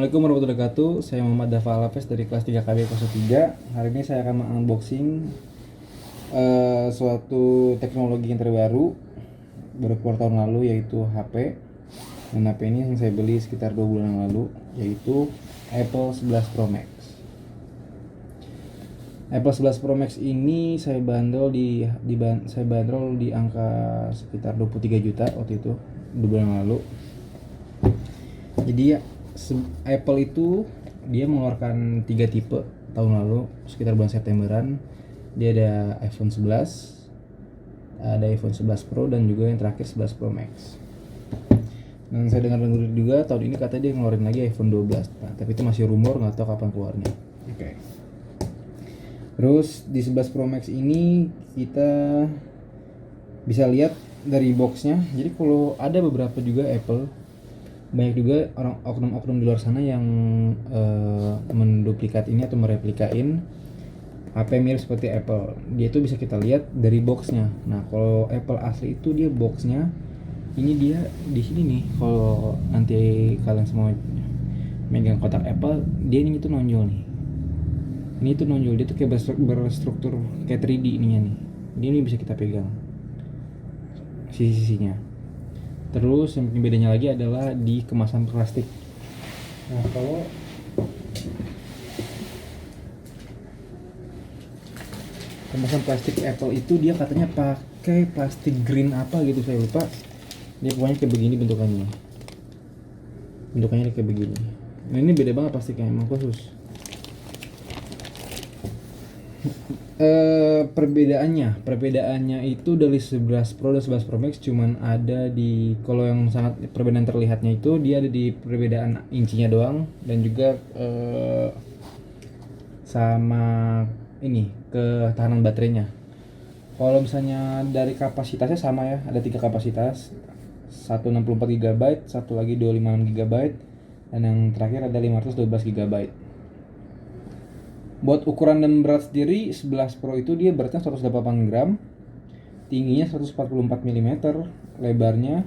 Assalamualaikum warahmatullahi wabarakatuh. Saya Muhammad Dafa Alapes dari kelas 3 KB 03. Hari ini saya akan unboxing suatu teknologi yang terbaru baru keluar tahun lalu, yaitu HP. Dan HP ini yang saya beli sekitar 2 bulan yang lalu, yaitu Apple 11 Pro Max. Apple 11 Pro Max ini saya bandrol di angka sekitar 23 juta waktu itu 2 bulan yang lalu. Jadi ya, Apple itu dia mengeluarkan 3 tipe tahun lalu sekitar bulan Septemberan. Dia ada iPhone 11, ada iPhone 11 Pro, dan juga yang terakhir 11 Pro Max. Dan saya dengar juga tahun ini katanya dia ngeluarin lagi iPhone 12. Nah, tapi itu masih rumor, nggak tahu kapan keluarnya. Oke. Terus di 11 Pro Max ini kita bisa lihat dari boxnya. Jadi kalau ada beberapa juga banyak juga orang oknum-oknum di luar sana yang menduplikat ini atau mereplikain HP mirip seperti Apple. Dia itu bisa kita lihat dari boxnya. Nah, kalau Apple asli itu dia boxnya ini dia di sini nih. Kalau nanti kalian semua megang kotak Apple, dia ini tuh nonjol nih. Ini tuh nonjol, dia tuh kayak berstruktur kayak 3D ininya nih. Ini bisa kita pegang sisi-sisinya. Terus yang bedanya lagi adalah di kemasan plastik. Nah, kalau kemasan plastik Apple itu dia katanya pakai plastik green apa gitu, saya lupa. Dia pokoknya kayak begini bentukannya. Bentukannya kayak begini. Nah, ini beda banget plastiknya, emang khusus. Perbedaannya itu dari 11 Pro dan 11 Pro Max cuman ada di, kalau yang sangat perbedaan terlihatnya itu dia ada di perbedaan incinya doang, dan juga sama ini ketahanan baterainya. Kalau misalnya dari kapasitasnya sama ya, ada 3 kapasitas, satu 64 GB, satu lagi 256 GB, dan yang terakhir ada 512 GB. Buat ukuran dan berat sendiri, 11 Pro itu dia beratnya 108 gram, tingginya 144 mm, lebarnya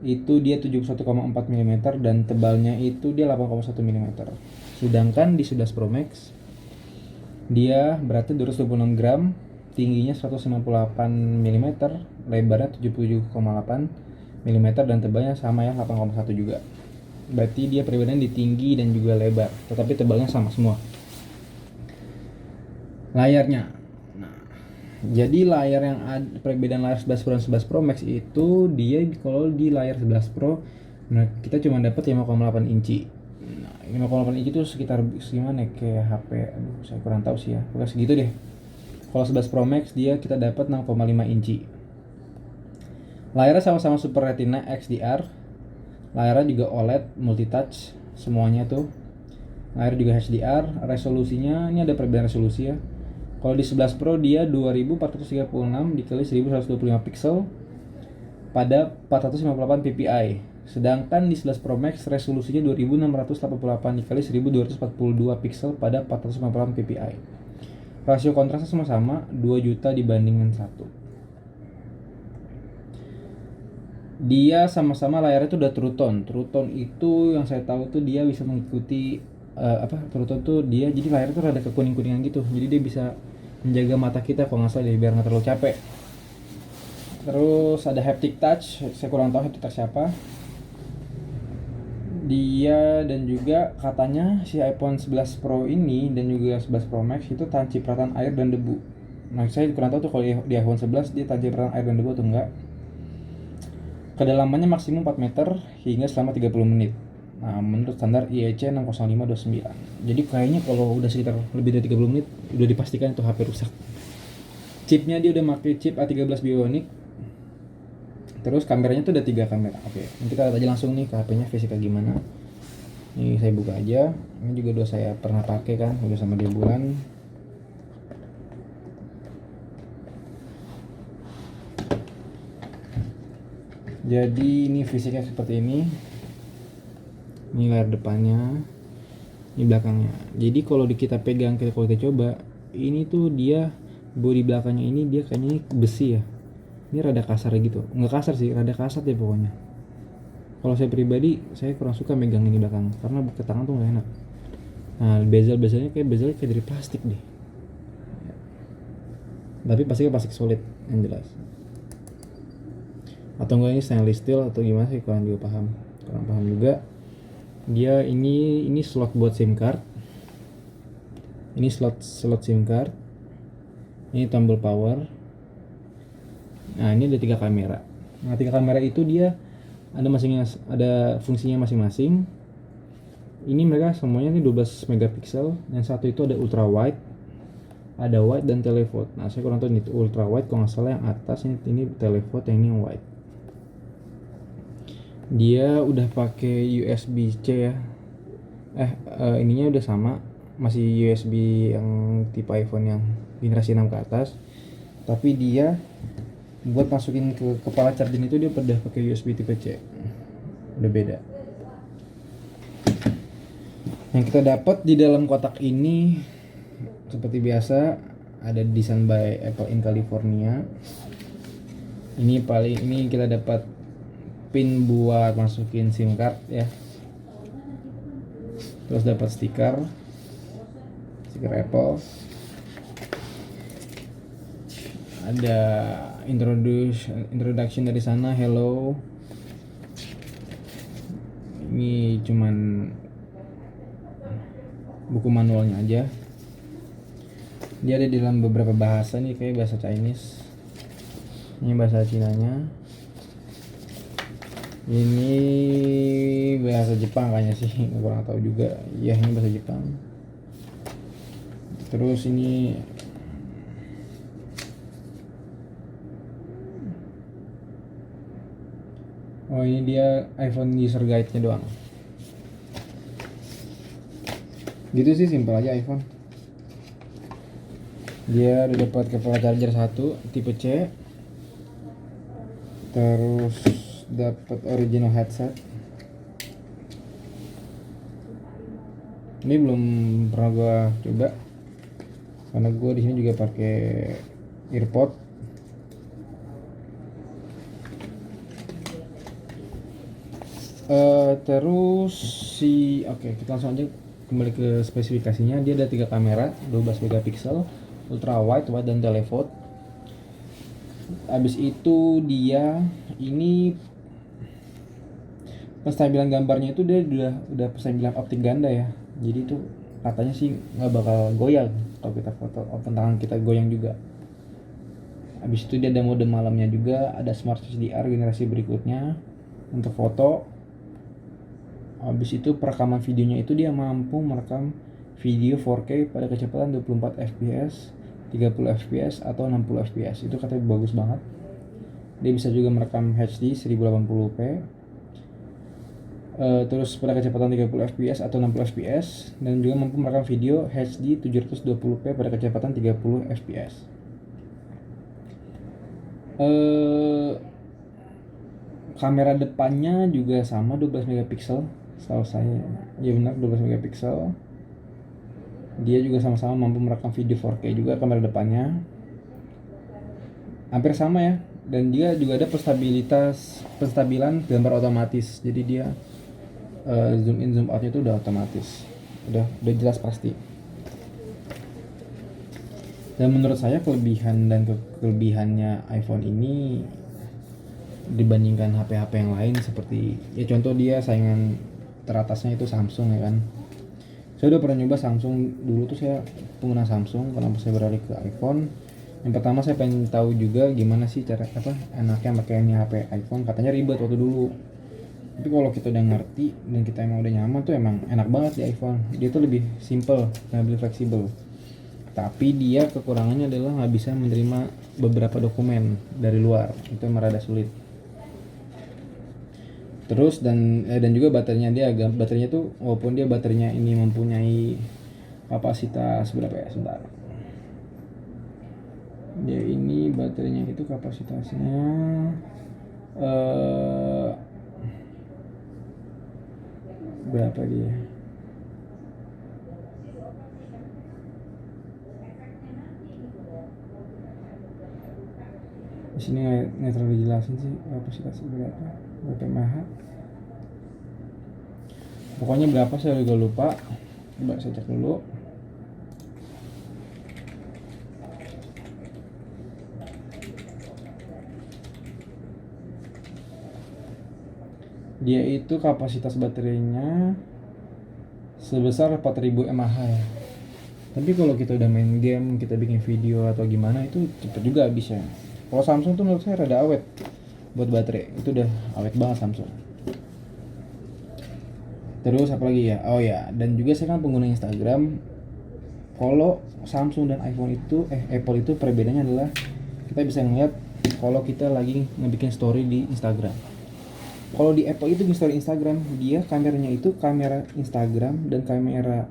itu dia 71,4 mm, dan tebalnya itu dia 8,1 mm. Sedangkan di 11 Pro Max dia beratnya 226 gram, tingginya 198 mm, lebarnya 77,8 mm, dan tebalnya sama ya, 8,1 juga. Berarti dia perbedaan di tinggi dan juga lebar, tetapi tebalnya sama semua. Layarnya, nah, jadi layar yang ada, perbedaan layar 11 Pro dan 11 Pro Max itu dia kalau di layar 11 Pro, nah kita cuma dapat 5,8 inci. Nah, 5,8 inci itu sekitar gimana ya, kayak HP, saya kurang tahu sih ya, pokoknya segitu deh. Kalau 11 Pro Max dia kita dapat 6,5 inci. Layarnya sama-sama Super Retina XDR. Layarnya juga OLED multi touch semuanya tuh. Layar juga HDR. Resolusinya ini ada perbedaan resolusi ya. Kalau di 11 Pro dia 2436 dikali 1125 pixel pada 458 ppi. Sedangkan di 11 Pro Max resolusinya 2688 dikali 1242 pixel pada 458 ppi. Rasio kontrasnya sama-sama 2 juta dibandingkan 1. Dia sama-sama layarnya itu udah True Tone. True Tone itu yang saya tahu tuh dia bisa mengikuti True Tone tuh dia jadi layar tuh rada kekuning-kuningan gitu. Jadi dia bisa menjaga mata kita kalau nggak salah, biar nggak terlalu capek. Terus ada haptic touch, saya kurang tahu haptic touch siapa. Dia dan juga katanya si iPhone 11 Pro ini dan juga 11 Pro Max itu tahan cipratan air dan debu. Nah, saya kurang tahu tuh kalau di iPhone 11 dia tahan cipratan air dan debu atau enggak. Kedalamannya maksimum 4 meter hingga selama 30 menit. Nah, menurut standar IEC 60529. Jadi kayaknya kalau udah sekitar lebih dari 30 menit udah dipastikan itu HP rusak. Chipnya dia udah pakai chip A13 Bionic. Terus kameranya tuh ada 3 kamera. Oke, nanti kita lihat aja langsung nih ke HP-nya fisiknya gimana. Ini saya buka aja. Ini juga udah saya pernah pakai kan, udah sama 2 bulan. Jadi ini fisiknya seperti ini. Ini layar depannya, ini belakangnya. Jadi kalau kita pegang, kalau kita coba, ini tuh dia bodi belakangnya ini dia kayaknya besi ya. Ini rada kasar gitu, nggak kasar sih, rada kasar deh pokoknya. Kalau saya pribadi, saya kurang suka megang ini belakang karena ke tangan tuh nggak enak. Nah, bezelnya kayak dari plastik deh. Tapi pastinya plastik solid yang jelas. Atau enggak ini stainless steel atau gimana sih, kurang paham juga. Dia ini slot buat SIM card. Ini slot SIM card. Ini tombol power. Nah, ini ada 3 kamera. Nah, 3 kamera itu dia ada fungsinya masing-masing. Ini mereka semuanya ini 12 megapiksel. Yang satu itu ada ultra wide, ada wide dan telephoto. Nah, saya kurang tahu ini ultra wide, kalau nggak salah yang atas ini telephoto, yang ini yang wide. Dia udah pakai USB-C ya. Ininya udah sama, masih USB yang tipe iPhone yang generasi 6 ke atas. Tapi dia buat masukin ke kepala charging itu dia udah pakai USB tipe C. Udah beda. Yang kita dapat di dalam kotak ini seperti biasa ada desain by Apple in California. Ini kita dapat pin buat masukin SIM card ya. Terus dapat stiker Apple. Ada introduction dari sana, hello. Ini cuman buku manualnya aja. Dia ada di dalam beberapa bahasa nih, kayak bahasa Chinese. Ini bahasa Cinanya. Ini bahasa Jepang kayaknya sih, kurang tahu juga. Ya, ini bahasa Jepang. Terus ini ini dia iPhone user guide-nya doang. Gitu sih, simpel aja iPhone. Dia udah dapat kepala charger 1 tipe C. Terus dapat original headset. Ini belum pernah gua coba karena gua di sini juga pakai AirPod. Terus kita langsung aja kembali ke spesifikasinya. Dia ada 3 kamera 12 megapiksel, ultra wide dan telephoto. Habis itu dia ini penstabilan gambarnya itu dia udah penstabilan optik ganda ya. Jadi itu katanya sih nggak bakal goyang kalau kita foto, tangan kita goyang juga. Habis itu dia ada mode malamnya juga, ada Smart HDR generasi berikutnya untuk foto. Habis itu perekaman videonya itu dia mampu merekam video 4K pada kecepatan 24 fps, 30 fps atau 60 fps. Itu katanya bagus banget. Dia bisa juga merekam HD 1080p. Terus pada kecepatan 30 fps atau 60 fps, dan juga mampu merekam video HD 720p pada kecepatan 30 fps. Kamera depannya juga sama 12 megapiksel setahu saya. Ya benar, 12 megapiksel. Dia juga sama-sama mampu merekam video 4K juga kamera depannya. Hampir sama ya. Dan dia juga ada penstabilan gambar otomatis. Jadi dia zoom in zoom outnya itu udah otomatis. Udah jelas pasti. Dan menurut saya kelebihannya iPhone ini dibandingkan HP-HP yang lain, seperti ya contoh dia saingan teratasnya itu Samsung ya kan. Saya udah pernah nyoba Samsung, dulu tuh saya pengguna Samsung, kenapa saya beralih ke iPhone. Yang pertama saya pengen tahu juga gimana sih cara enaknya pakainya HP iPhone. Katanya ribet waktu dulu, tapi kalau kita udah ngerti dan kita emang udah nyaman tuh emang enak banget di iPhone. Dia tuh lebih simple dan lebih fleksibel. Tapi dia kekurangannya adalah nggak bisa menerima beberapa dokumen dari luar, itu merada sulit. Terus dan juga baterainya tuh, walaupun dia baterainya ini mempunyai kapasitas berapa ya, sebentar. Dia ini baterainya itu kapasitasnya berapa dia? Di sini nggak terlalu dijelasin sih kapasitasnya berapa mAh. Pokoknya berapa saya juga lupa. Coba saya cek dulu. Dia itu kapasitas baterainya sebesar 4000 mAh ya. Tapi kalau kita udah main game, kita bikin video atau gimana, itu cepet juga habisnya. Kalau Samsung tuh menurut saya rada awet buat baterai. Itu udah awet banget Samsung. Terus apa lagi ya? Oh ya, dan juga saya kan pengguna Instagram. Kalau Samsung dan iPhone itu Apple itu perbedaannya adalah kita bisa ngeliat kalau kita lagi ngebikin story di Instagram. Kalau di Apple itu bikin story Instagram, dia kameranya itu kamera Instagram dan kamera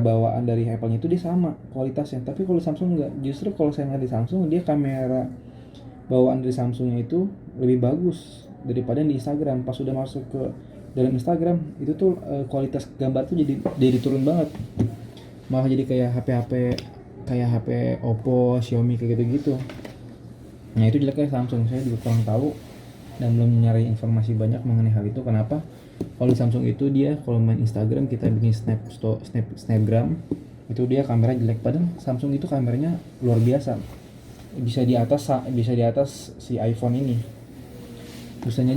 bawaan dari Apple-nya itu dia sama kualitasnya. Tapi kalau Samsung enggak. Justru kalau saya ngeliat di Samsung, dia kamera bawaan dari Samsungnya itu lebih bagus daripada di Instagram. Pas udah masuk ke dalam Instagram itu tuh kualitas gambar tuh jadi turun banget, malah jadi kayak HP Oppo, Xiaomi kayak gitu-gitu. Nah itu jeleknya Samsung. Saya juga kurang tahu dan belum nyari informasi banyak mengenai hal itu. Kenapa kalau di Samsung itu dia kalau main Instagram kita bikin snapgram itu dia kamera jelek, padahal Samsung itu kameranya luar biasa, bisa di atas si iPhone ini. Contohnya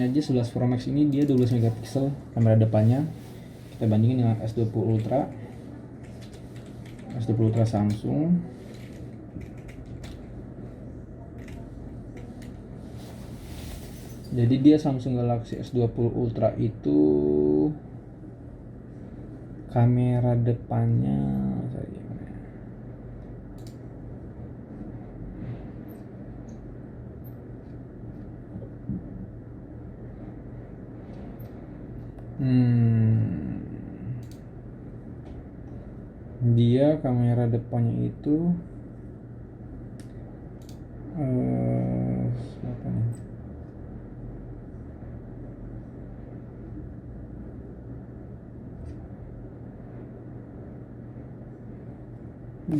aja 11 Pro Max ini dia 12 megapiksel kamera depannya. Kita bandingin dengan S20 Ultra Samsung. Jadi dia Samsung Galaxy S20 Ultra itu kamera depannya dia kamera depannya itu apa nih?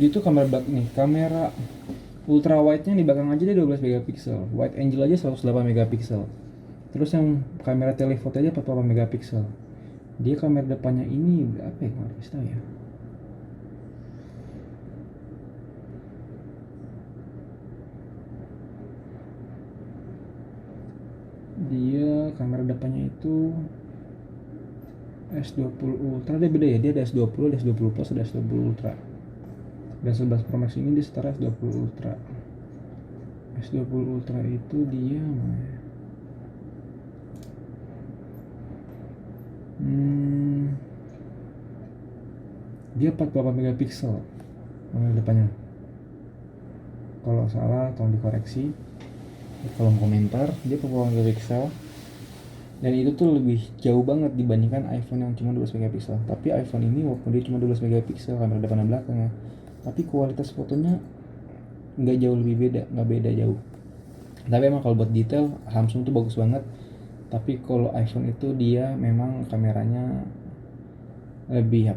Itu kamera ultra wide-nya di belakang aja dia 12 megapiksel, wide angle aja 108 megapiksel. Terus yang kamera telefoto aja 48 megapiksel. Dia kamera depannya ini berapa ya? Kalau bisa tahu ya. Dia kamera depannya itu S20 Ultra, dia beda ya, dia ada S20, ada S20 Plus, ada S20 Ultra. Dan 11 Pro Max ini dia setara S20 Ultra. S20 Ultra itu dia dia 48 megapiksel kamera depannya. Kalau salah tolong dikoreksi di kolom komentar. Dia 48 megapiksel dan itu tuh lebih jauh banget dibandingkan iPhone yang cuma 12 megapiksel. Tapi iPhone ini walaupun dia cuma 12 megapiksel kamera depan dan belakangnya, tapi kualitas fotonya nggak jauh nggak beda jauh. Tapi emang kalau buat detail Samsung tuh bagus banget. Tapi kalau iPhone itu dia memang kameranya lebih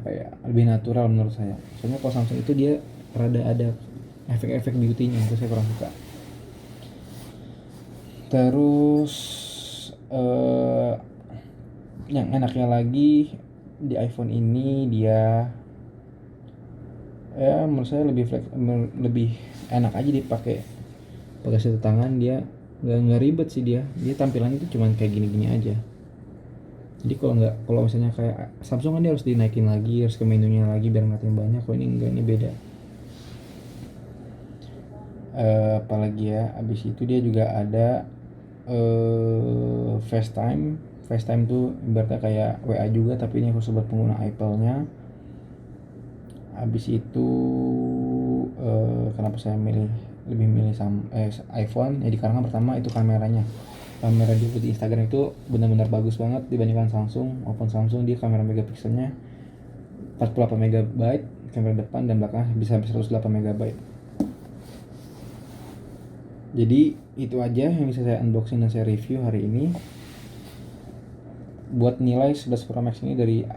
lebih natural menurut saya. Soalnya kalau Samsung itu dia rada ada efek-efek beauty-nya, itu saya kurang suka. Terus yang enaknya lagi di iPhone ini dia menurut saya lebih enak aja dipakai satu tangan. Dia nggak ribet sih, dia tampilannya itu cuman kayak gini-gini aja. Jadi kalau misalnya kayak Samsung kan dia harus dinaikin lagi, harus ke menunya lagi biar ngeliatin banyak. Kalau ini enggak, ini beda. Apalagi ya, abis itu dia juga ada FaceTime tuh ibaratnya kayak WA juga, tapi ini khusus buat pengguna Apple-nya. Abis itu kenapa saya lebih milih iPhone ya, dikarenakan pertama itu kameranya. Kamera di Instagram itu benar-benar bagus banget dibandingkan Samsung. Walaupun Samsung dia kamera megapikselnya 48 megabyte kamera depan dan belakang bisa sampai 108 megabyte. Jadi itu aja yang bisa saya unboxing dan saya review hari ini. Buat nilai 11 Pro Max ini dari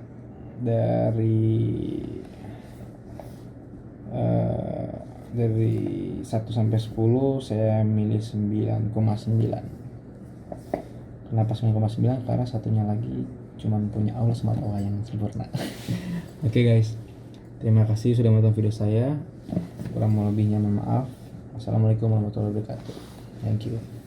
1 sampai 10 saya milih 9,9. Kenapa 9,9? Karena satunya lagi cuman punya Allah SWT yang sempurna. Oke guys, terima kasih sudah menonton video saya. Kurang mau lebihnya mohon maaf. Wassalamualaikum warahmatullahi wabarakatuh. Thank you.